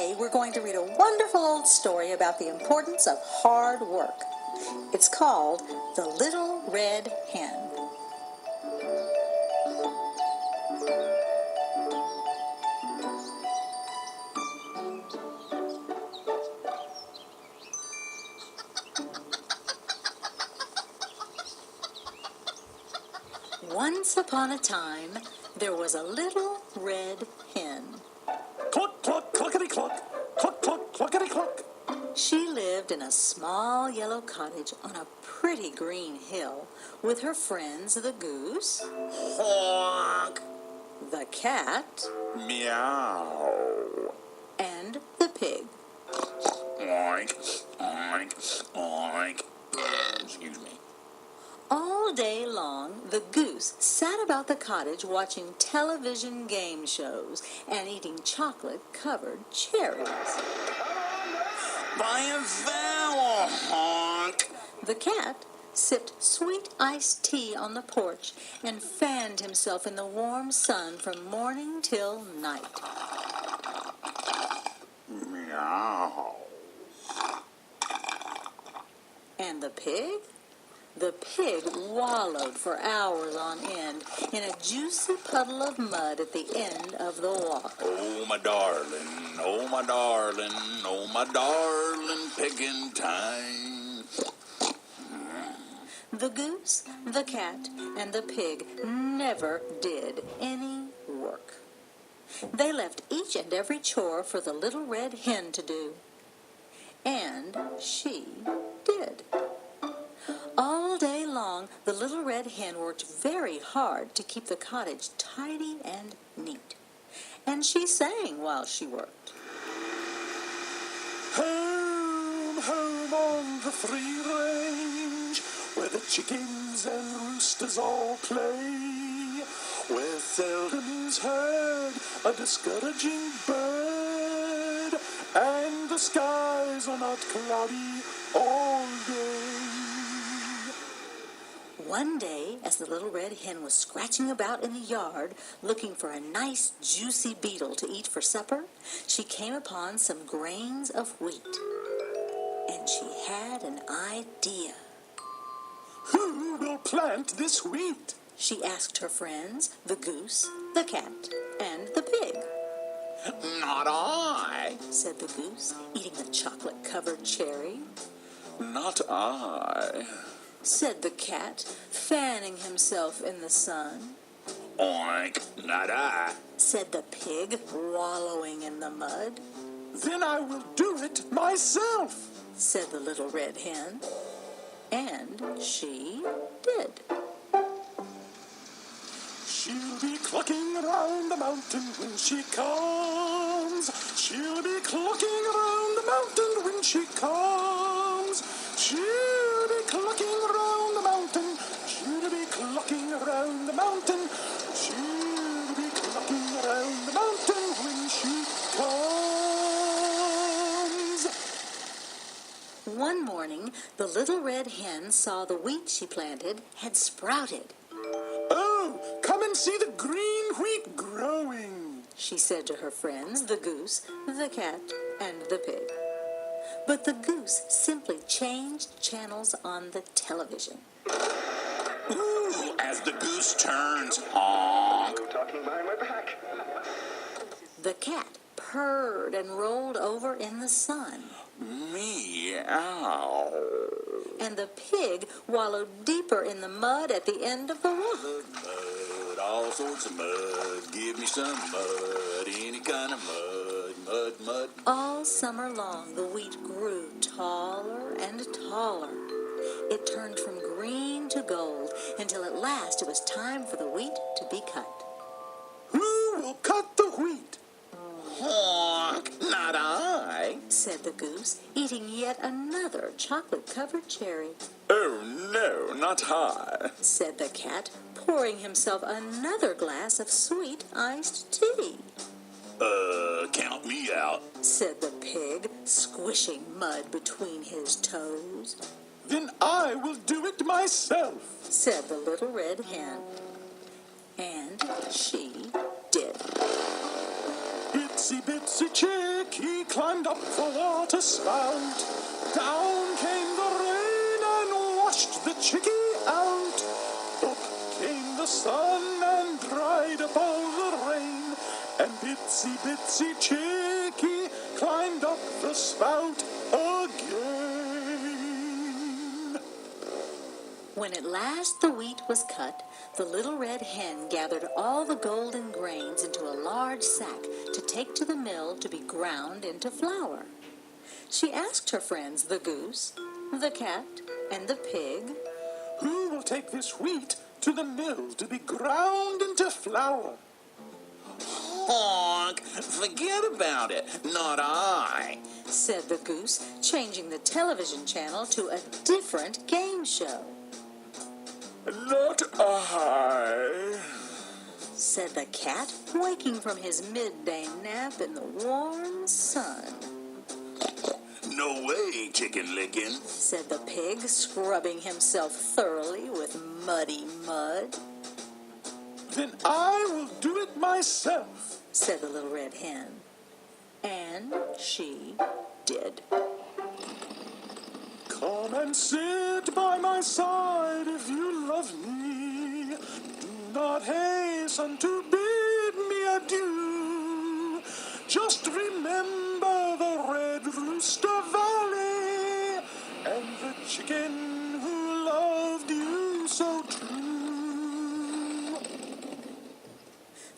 Today we're going to read a wonderful old story about the importance of hard work. It's called The Little Red Hen. Once upon a time, there was a little red hen. Cluck, cluck, cluckety cluck. Cluck, cluck, cluckety cluck. She lived in a small yellow cottage on a pretty green hill with her friends the goose, Honk. the cat, Meow. and the pig. Oink, oink, oink. Excuse me. All day long, the goose sat about the cottage watching television game shows and eating chocolate-covered cherries. Buy a vowel, honk. The cat sipped sweet iced tea on the porch and fanned himself in the warm sun from morning till night. Meow. And the pig? The pig wallowed for hours on end in a juicy puddle of mud at the end of the walk. Oh, my darling, oh, my darling, oh, my darling, piggin' time. The goose, the cat, and the pig never did any work. They left each and every chore for the little red hen to do. And she did. All day long, the little red hen worked very hard to keep the cottage tidy and neat. And she sang while she worked. Home, home on the free range, where the chickens and roosters all play, where seldom is heard a discouraging bird, and the skies are not cloudy all day. One day, as the little red hen was scratching about in the yard, looking for a nice, juicy beetle to eat for supper, she came upon some grains of wheat. And she had an idea. Who will plant this wheat? She asked her friends, the goose, the cat, and the pig. Not I. Said the goose, eating a chocolate-covered cherry. Not I. Said the cat, fanning himself in the sun. Oink, not I. Said the pig, wallowing in the mud. Then I will do it myself. Said the little red hen. And she did. She'll be clucking around the mountain when she comes. She'll be clucking around the mountain when she comes. She'll be clucking around the mountain. She'll be clucking around the mountain. She'll be clucking around the mountain when she comes. One morning, the little red hen saw the wheat she planted had sprouted. Oh, come and see the green wheat growing, she said to her friends, the goose, the cat, and the pig. But the goose simply changed channels on the television. Ooh, as the goose turns, honk. Talking behind my back. The cat purred and rolled over in the sun. Meow. And the pig wallowed deeper in the mud at the end of the walk. Mud, all sorts of mud. Give me some mud, any kind of mud, mud, mud. All summer long, the wheat grew taller and taller. It turned from green to gold until at last it was time for the wheat to be cut. Who will cut the wheat? Honk, not I. Said the goose, eating yet another chocolate-covered cherry. Oh, no, not I. Said the cat, pouring himself another glass of sweet iced tea. Count me out. Said the pig, squishing mud between his toes. Then I will do it myself. Said the little red hen. And she did. It's itsy bitsy chickie climbed up the water spout. Down came the rain and washed the chickie out. Up came the sun and dried up all the rain. And itsy bitsy chickie climbed up the spout again. When at last the wheat was cut, the little red hen gathered all the golden grains into a large sack to take to the mill to be ground into flour. She asked her friends, the goose, the cat, and the pig, "Who will take this wheat to the mill to be ground into flour?" Honk! Forget about it. Not I. said the goose, changing the television channel to a different game show. "Not I," said the cat, waking from his midday nap in the warm sun. No way, Chicken Lickin'. Said the pig, scrubbing himself thoroughly with muddy mud. "Then I will do it myself," said the little red hen. And she did. "Come and sit by my side if you love me. Do not hasten to bid me adieu. Just remember the Red Rooster Valley and the chicken who loved you so true."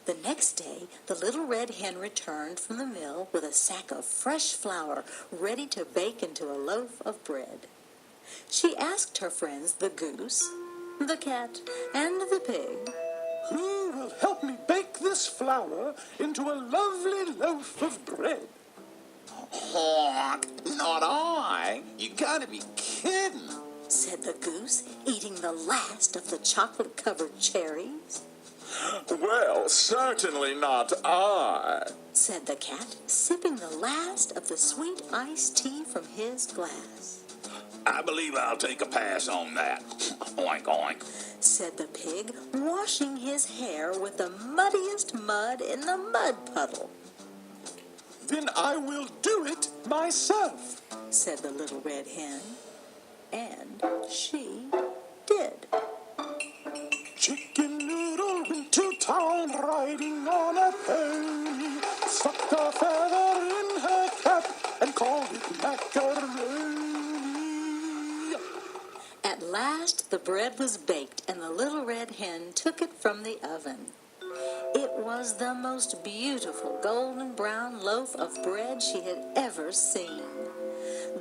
The next day, the little red hen returned from the mill with a sack of fresh flour ready to bake into a loaf of bread. She asked her friends, the goose, the cat, and the pig, "Who will help me bake this flour into a lovely loaf of bread?" Honk! Not I. You gotta be kidding. said the goose, eating the last of the chocolate-covered cherries. "Well, certainly not I," said the cat, sipping the last of the sweet iced tea from his glass. I believe I'll take a pass on that. Oink, oink. said the pig, washing his hair with the muddiest mud in the mud puddle. "Then I will do it myself," said the little red hen. And she did. Chicken Noodle went to town riding on a pony, stuck a feather in her cap and called it macaroni. At last the bread was baked, and the little red hen took it from the oven. It was the most beautiful golden brown loaf of bread she had ever seen.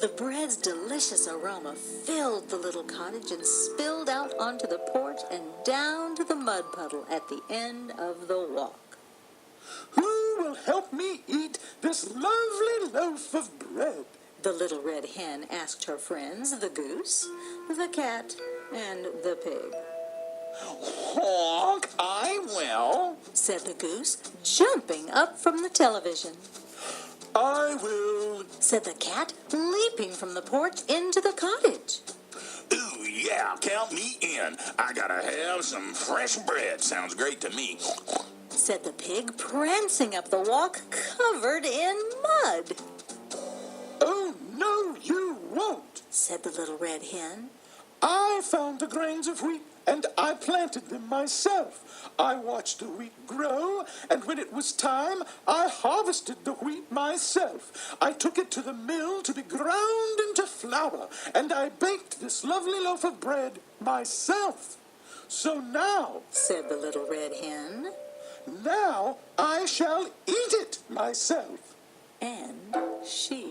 The bread's delicious aroma filled the little cottage and spilled out onto the porch and down to the mud puddle at the end of the walk. "Who will help me eat this lovely loaf of bread?" The little red hen asked her friends, the goose, the cat, and the pig. Honk! I will. said the goose, jumping up from the television. "I will." said the cat, leaping from the porch into the cottage. Ooh, yeah, count me in. I gotta have some fresh bread. Sounds great to me. said the pig, prancing up the walk covered in mud. "Oh, no, you won't," said the little red hen. "I found the grains of wheat and I planted them myself. I watched the wheat grow, and when it was time, I harvested the wheat myself. I took it to the mill to be ground into flour, and I baked this lovely loaf of bread myself. So now," said the little red hen. "now I shall eat it myself." And she